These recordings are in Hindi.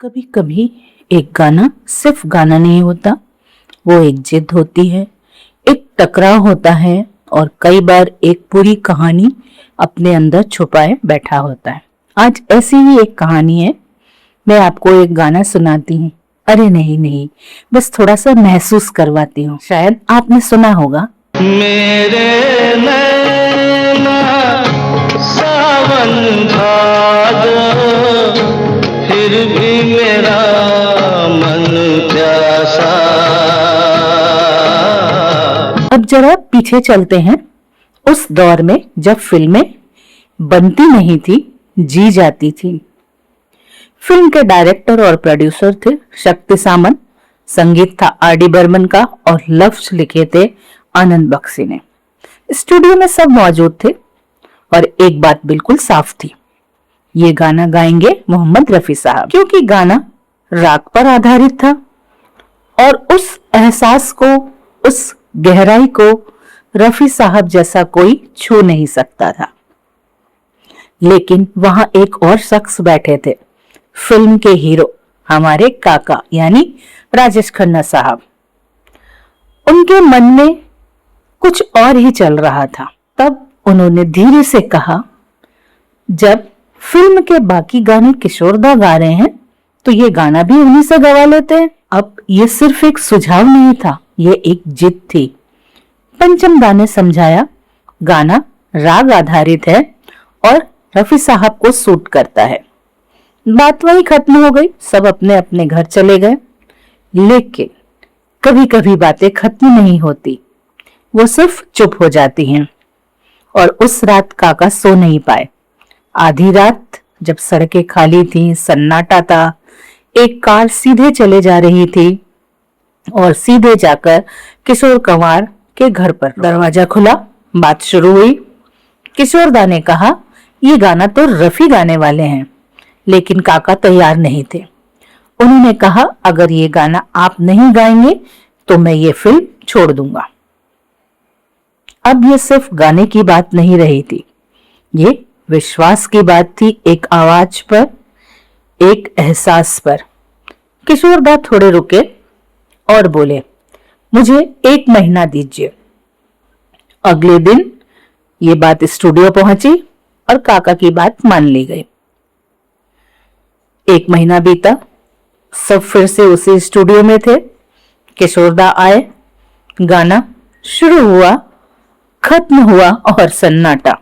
कभी कभी एक गाना सिर्फ गाना नहीं होता, वो एक जिद होती है, एक टकराव होता है और कई बार एक पूरी कहानी अपने अंदर छुपाए बैठा होता है। आज ऐसी ही एक कहानी है। मैं आपको एक गाना सुनाती हूँ। अरे नहीं, बस थोड़ा सा महसूस करवाती हूँ। शायद आपने सुना होगा। मेरे नैना सावन भादो, फिर भी मेरा मन प्यासा। अब जरा पीछे चलते हैं, उस दौर में जब फिल्में बनती नहीं थी, जी जाती थी। फिल्म के डायरेक्टर और प्रोड्यूसर थे शक्ति सामंत, संगीत था आर.डी. बर्मन का और लफ्ज लिखे थे आनंद बख्शी ने। स्टूडियो में सब मौजूद थे और एक बात बिल्कुल साफ थी, ये गाना गाएंगे मोहम्मद रफी साहब, क्योंकि गाना राग पर आधारित था और उस एहसास को, उस गहराई को रफी साहब जैसा कोई छू नहीं सकता था। लेकिन वहां एक और शख्स बैठे थे, फिल्म के हीरो, हमारे काका यानी राजेश खन्ना साहब। उनके मन में कुछ और ही चल रहा था। तब उन्होंने धीरे से कहा, जब फिल्म के बाकी गाने किशोरदा गा रहे हैं तो ये गाना भी उन्हीं से गवा लेते हैं। अब ये सिर्फ एक सुझाव नहीं था, ये एक जिद थी। पंचम दा ने समझाया, गाना राग आधारित है और रफी साहब को सूट करता है। बात वही खत्म हो गई, सब अपने अपने घर चले गए। लेकिन कभी कभी बातें खत्म नहीं होती, वो सिर्फ चुप हो जाती हैं। और उस रात काका सो नहीं पाए। आधी रात जब सड़कें खाली थीं, सन्नाटा था, एक कार सीधे चले जा रही थी और सीधे जाकर किशोर कुमार के घर पर दरवाजा खुला। बात शुरू हुई। किशोरदा ने कहा, ये गाना तो रफी गाने वाले हैं। लेकिन काका तैयार नहीं थे। उन्होंने कहा, अगर ये गाना आप नहीं गाएंगे तो मैं ये फिल्म छोड़ दूंगा। अब ये सिर्फ गाने की बात नहीं रही थी, ये विश्वास की बात थी, एक आवाज पर, एक एहसास पर। किशोरदा थोड़े रुके और बोले, मुझे 1 महीना दीजिए। अगले दिन ये बात स्टूडियो पहुंची और काका की बात मान ली गई। 1 महीना बीता, सब फिर से उसी स्टूडियो में थे। किशोरदा आए, गाना शुरू हुआ, खत्म हुआ और सन्नाटा।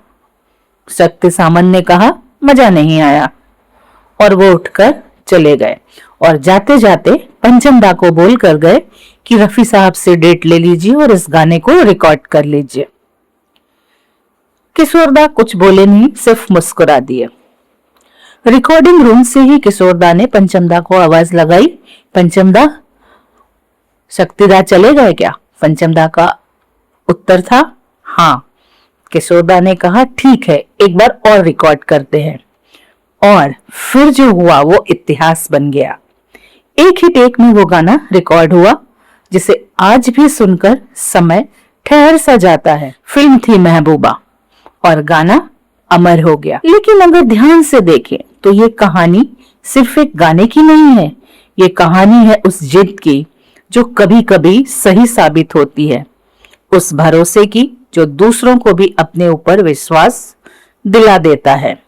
शक्ति सामंत ने कहा, मजा नहीं आया, और वो उठकर चले गए। और जाते जाते पंचम दा को बोल कर गए कि रफी साहब से डेट ले लीजिए और इस गाने को रिकॉर्ड कर लीजिए। किशोरदा कुछ बोले नहीं, सिर्फ मुस्कुरा दिए। रिकॉर्डिंग रूम से ही किशोरदा ने पंचमदा को आवाज लगाई, पंचमदा, शक्तिदा चले गए क्या? पंचमदा का उत्तर था, हाँ। किशोरदा ने कहा, ठीक है, एक बार और रिकॉर्ड करते हैं। और फिर जो हुआ वो इतिहास बन गया। एक ही टेक में वो गाना रिकॉर्ड हुआ, जिसे आज भी सुनकर समय ठहर सा जाता है। फिल्म थी महबूबा और गाना अमर हो गया। लेकिन अगर ध्यान से देखें तो ये कहानी सिर्फ एक गाने की नहीं है, ये कहानी है उस जिद की जो कभी कभी सही साबित होती है, उस भरोसे की जो दूसरों को भी अपने ऊपर विश्वास दिला देता है,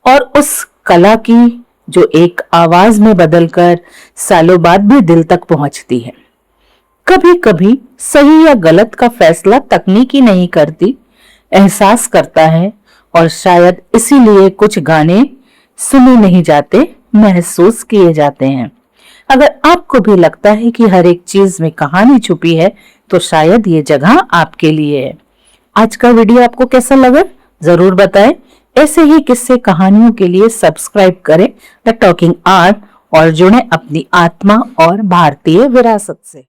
और उस कला की जो एक आवाज में बदलकर सालों बाद भी दिल तक पहुंचती है। कभी कभी सही या गलत का फैसला तकनीक ही नहीं करती, एहसास करता है। और शायद इसीलिए कुछ गाने सुने नहीं जाते, महसूस किए जाते हैं। अगर आपको भी लगता है कि हर एक चीज में कहानी छुपी है, तो शायद ये जगह आपके लिए है। आज का वीडियो आपको कैसा लगा जरूर बताएं। ऐसे ही किस्से कहानियों के लिए सब्सक्राइब करें द टॉकिंग आर्ट और जुड़ें अपनी आत्मा और भारतीय विरासत से।